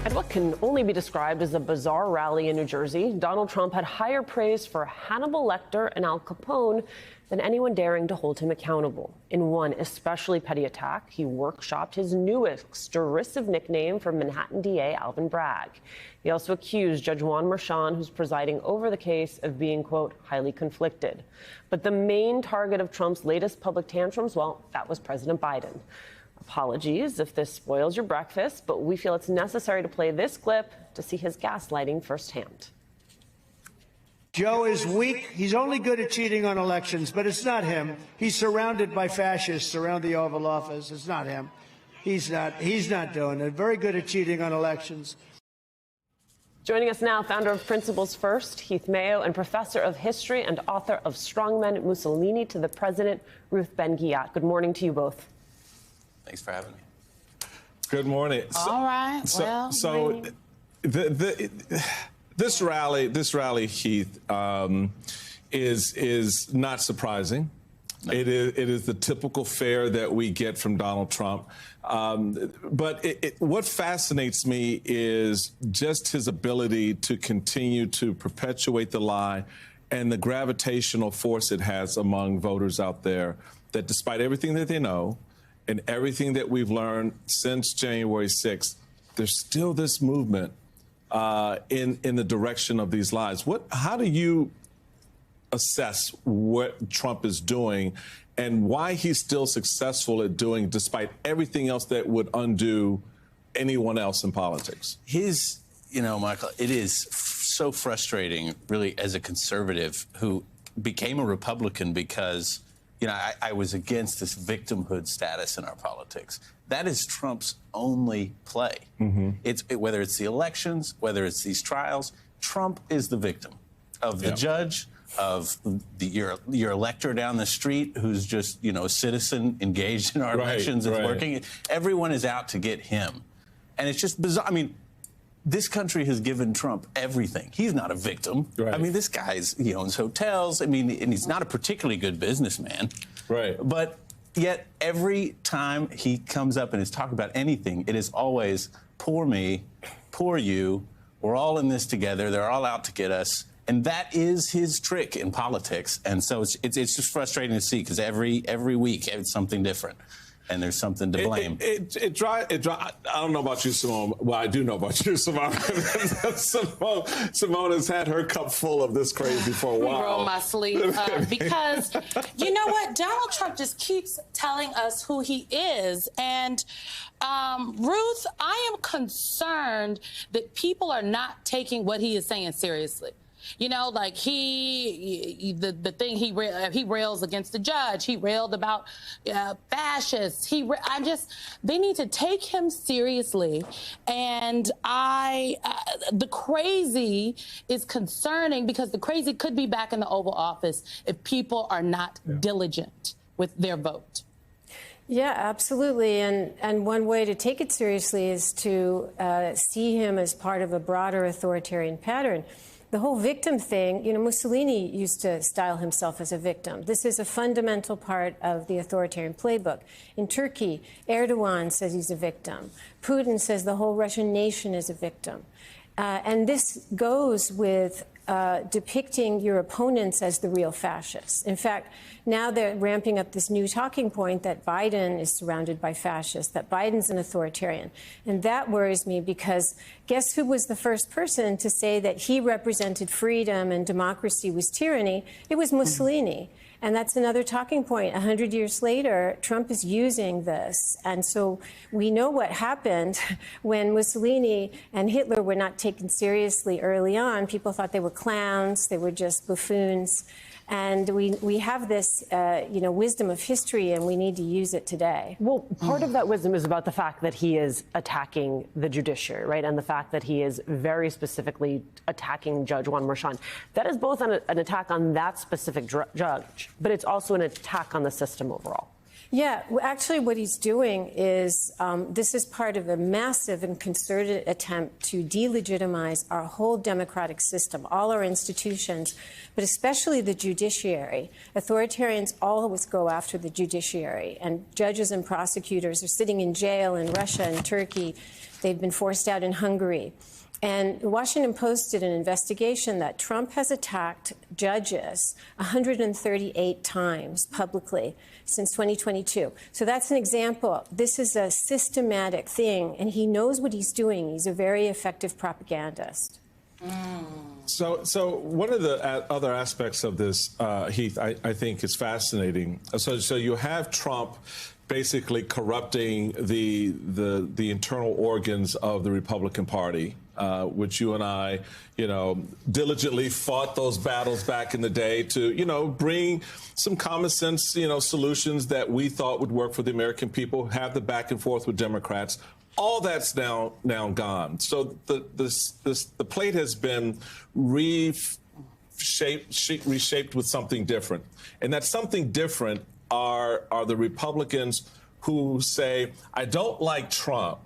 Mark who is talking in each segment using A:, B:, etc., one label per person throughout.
A: At what can only be described as a bizarre rally in New Jersey, Donald Trump had higher praise for Hannibal Lecter and Al Capone than anyone daring to hold him accountable. In one especially petty attack, he workshopped his newest derisive nickname for Manhattan DA Alvin Bragg. He also accused Judge Juan Merchan, who's presiding over the case, of being, quote, highly conflicted. But the main target of Trump's latest public tantrums, well, that was President Biden. Apologies if this spoils your breakfast, but we feel it's necessary to play this clip to see his gaslighting firsthand.
B: Joe is weak. He's only good at cheating on elections, but it's not him. He's surrounded by fascists around the Oval Office. It's not him. He's not doing it. Very good at cheating on elections.
A: Joining us now, founder of Principles First, Heath Mayo, and professor of history and author of Strongmen Mussolini to the President, Ruth Ben-Ghiat. Good morning to you both.
C: Thanks for having me.
D: Good morning.
E: All right.
D: This rally, Heath, is not surprising. No. It is the typical fare that we get from Donald Trump. But what fascinates me is just his ability to continue to perpetuate the lie and the gravitational force it has among voters out there, that despite everything that they know and everything that we've learned since January 6th, there's still this movement in the direction of these lies. How do you assess what Trump is doing and why he's still successful at doing, despite everything else that would undo anyone else in politics?
C: Michael, it is so frustrating, really, as a conservative who became a Republican because, I was against this victimhood status in our politics. That is Trump's only play. Mm-hmm. Whether it's the elections, whether it's these trials, Trump is the victim of the judge, of your elector down the street who's just, a citizen engaged in our elections and working. Everyone is out to get him. And it's just bizarre. I mean, this country has given Trump everything. He's not a victim. Right. I mean, this he owns hotels. I mean, and he's not a particularly good businessman. Right. But yet every time he comes up and is talking about anything, it is always poor me, poor you. We're all in this together. They're all out to get us. And that is his trick in politics. And so it's just frustrating to see because every week it's something different. And there's something to blame.
D: I don't know about you, Simone. Well, I do know about you, Simone. Simone has had her cup full of this crazy for a while.
E: Roll my sleeve because you know what? Donald Trump just keeps telling us who he is. And Ruth, I am concerned that people are not taking what he is saying seriously. Like the thing he rails against the judge. He railed about fascists. They need to take him seriously. And the crazy is concerning because the crazy could be back in the Oval Office if people are not diligent with their vote.
F: Yeah, absolutely. And one way to take it seriously is to see him as part of a broader authoritarian pattern. The whole victim thing, Mussolini used to style himself as a victim. This is a fundamental part of the authoritarian playbook. In Turkey, Erdogan says he's a victim. Putin says the whole Russian nation is a victim. And this goes with depicting your opponents as the real fascists. In fact, now they're ramping up this new talking point that Biden is surrounded by fascists, that Biden's an authoritarian. And that worries me because guess who was the first person to say that he represented freedom and democracy was tyranny? It was Mussolini. And that's another talking point. 100 years later, Trump is using this. And so we know what happened when Mussolini and Hitler were not taken seriously early on. People thought they were clowns. They were just buffoons. And we have this, wisdom of history, and we need to use it today.
A: Well, part of that wisdom is about the fact that he is attacking the judiciary, right? And the fact that he is very specifically attacking Judge Juan Merchan. That is both an attack on that specific judge, but it's also an attack on the system overall.
F: Yeah, actually, what he's doing is this is part of a massive and concerted attempt to delegitimize our whole democratic system, all our institutions, but especially the judiciary. Authoritarians always go after the judiciary, and judges and prosecutors are sitting in jail in Russia and Turkey. They've been forced out in Hungary. And the Washington Post did an investigation that Trump has attacked judges 138 times publicly since 2022. So that's an example. This is a systematic thing, and he knows what he's doing. He's a very effective propagandist.
D: So one of the other aspects of this, Heath, I think is fascinating. So you have Trump basically corrupting the internal organs of the Republican Party, which you and I, diligently fought those battles back in the day to, bring some common sense, solutions that we thought would work for the American people, have the back and forth with Democrats. All that's now gone. So the plate has been reshaped with something different, and that something different are the Republicans who say, I don't like Trump.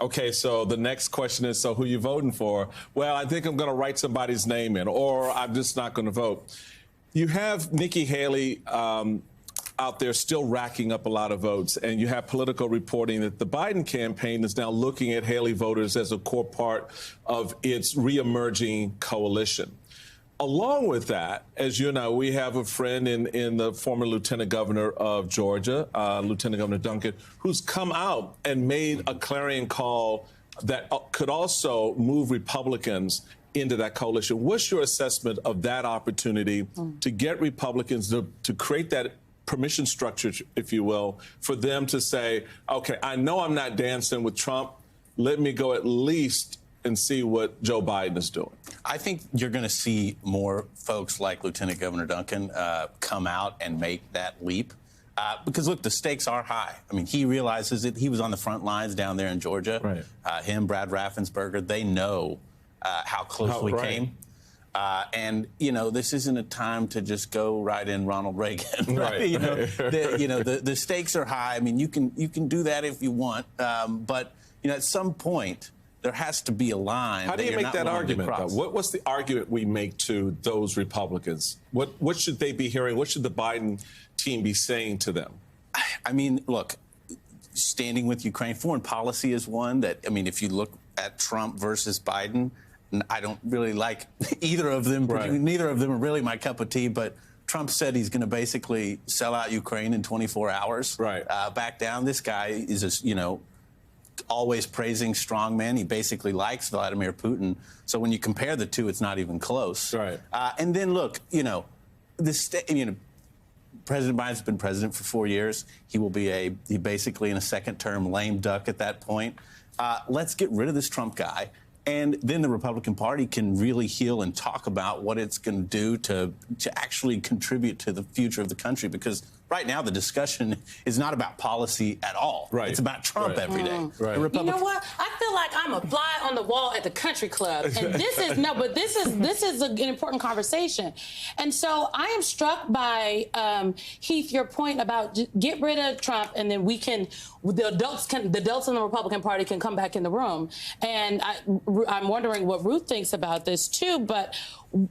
D: Okay, so the next question is, so who you voting for? Well, I think I'm going to write somebody's name in, or I'm just not going to vote. You have Nikki Haley out there still racking up a lot of votes, and you have Politico reporting that the Biden campaign is now looking at Haley voters as a core part of its reemerging coalition. Along with that, as you know, we have a friend in the former Lieutenant Governor of Georgia, Lieutenant Governor Duncan, who's come out and made a clarion call that could also move Republicans into that coalition. What's your assessment of that opportunity to get Republicans to create that permission structure, if you will, for them to say, okay, I know I'm not dancing with Trump. Let me go at least and see what Joe Biden is doing?
C: I think you're going to see more folks like Lieutenant Governor Duncan come out and make that leap. Because, look, the stakes are high. I mean, he realizes it. He was on the front lines down there in Georgia. Right. Him, Brad Raffensperger, they know how close we came. And, this isn't a time to just go right in Ronald Reagan. Right? The stakes are high. I mean, you can do that if you want. But, at some point, there has to be a line.
D: How do you make that argument, though? What's the argument we make to those Republicans? What should they be hearing? What should the Biden team be saying to them?
C: I mean, look, standing with Ukraine, foreign policy is one that, if you look at Trump versus Biden, I don't really like either of them. Right. Neither of them are really my cup of tea, but Trump said he's going to basically sell out Ukraine in 24 hours. Right. Back down. This guy is always praising strongmen. He basically likes Vladimir Putin. So when you compare the two, it's not even close. Right. And then look, President Biden's been president for 4 years. He will be basically in a second term lame duck at that point. Let's get rid of this Trump guy. And then the Republican Party can really heal and talk about what it's going to do to actually contribute to the future of the country. Because right now the discussion is not about policy at all. Right. It's about Trump every day. Right.
E: You know what? I feel like I'm a fly on the wall at the country club, and this is an important conversation. And so I am struck by Heath, your point about get rid of Trump, and then the adults in the Republican Party can come back in the room. And I'm wondering what Ruth thinks about this too. But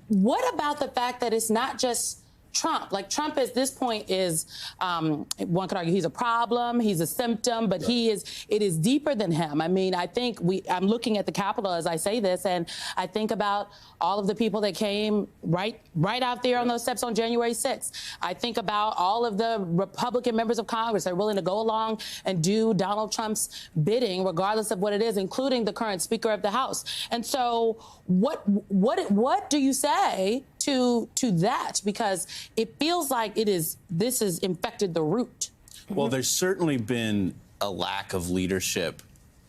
E: what about the fact that it's not just Trump? Like, Trump at this point is, one could argue he's a problem, he's a symptom, but it is deeper than him. I mean, I think I'm looking at the Capitol as I say this, and I think about all of the people that came right out there on those steps on January 6th. I think about all of the Republican members of Congress that are willing to go along and do Donald Trump's bidding, regardless of what it is, including the current Speaker of the House. And so what do you say to that? Because it feels like this has infected the root.
C: Well, there's certainly been a lack of leadership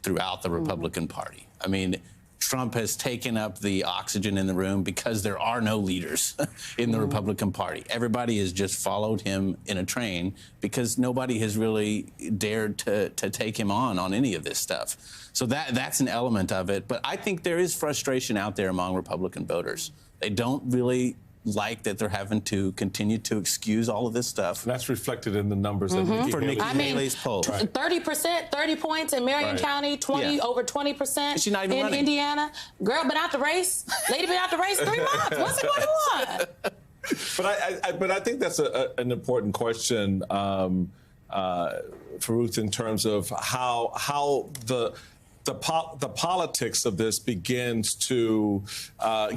C: throughout the Republican Party. I mean, Trump has taken up the oxygen in the room because there are no leaders in the Republican Party. Everybody has just followed him in a train because nobody has really dared to take him on any of this stuff. So that's an element of it. But I think there is frustration out there among Republican voters. They don't really like that they're having to continue to excuse all of this stuff.
D: And that's reflected in the numbers that Nikki
C: For
D: Haley.
C: Nikki Haley's poll.
E: 30%, 30 points in Marion County, 20
C: Yeah.
E: over 20%
C: She's not even
E: in
C: running.
E: Indiana. Girl been out the race. Lady been out the race 3 months. What's going on?
D: But I think that's an important question for Ruth in terms of how the politics of this begins to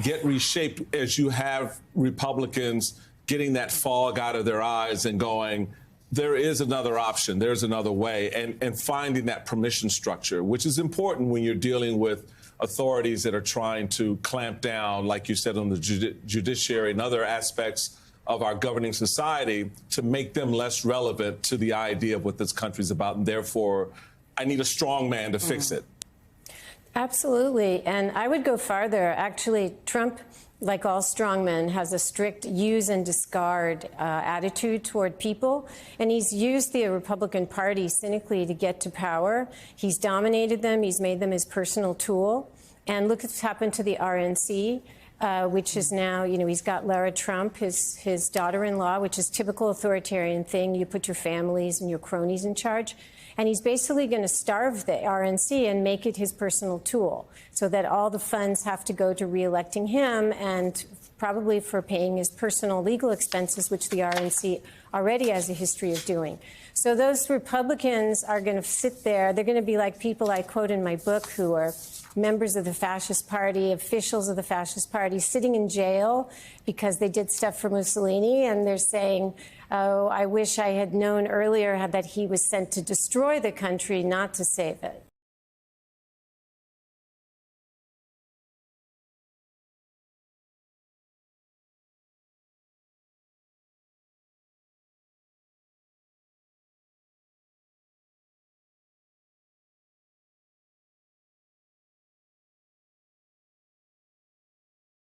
D: get reshaped as you have Republicans getting that fog out of their eyes and going, there is another option, there's another way, and finding that permission structure, which is important when you're dealing with authorities that are trying to clamp down, like you said, on the judiciary and other aspects of our governing society to make them less relevant to the idea of what this country's about. And therefore, I need a strong man to fix it.
F: Absolutely. And I would go farther. Actually, Trump, like all strongmen, has a strict use and discard attitude toward people. And he's used the Republican Party cynically to get to power. He's dominated them. He's made them his personal tool. And look what's happened to the RNC. Which is now, he's got Lara Trump, his daughter-in-law, which is typical authoritarian thing. You put your families and your cronies in charge. And he's basically going to starve the RNC and make it his personal tool so that all the funds have to go to reelecting him and probably for paying his personal legal expenses, which the RNC already has a history of doing. So those Republicans are going to sit there. They're going to be like people I quote in my book who are members of the fascist party, officials of the fascist party, sitting in jail because they did stuff for Mussolini, and they're saying, oh, I wish I had known earlier that he was sent to destroy the country, not to save it.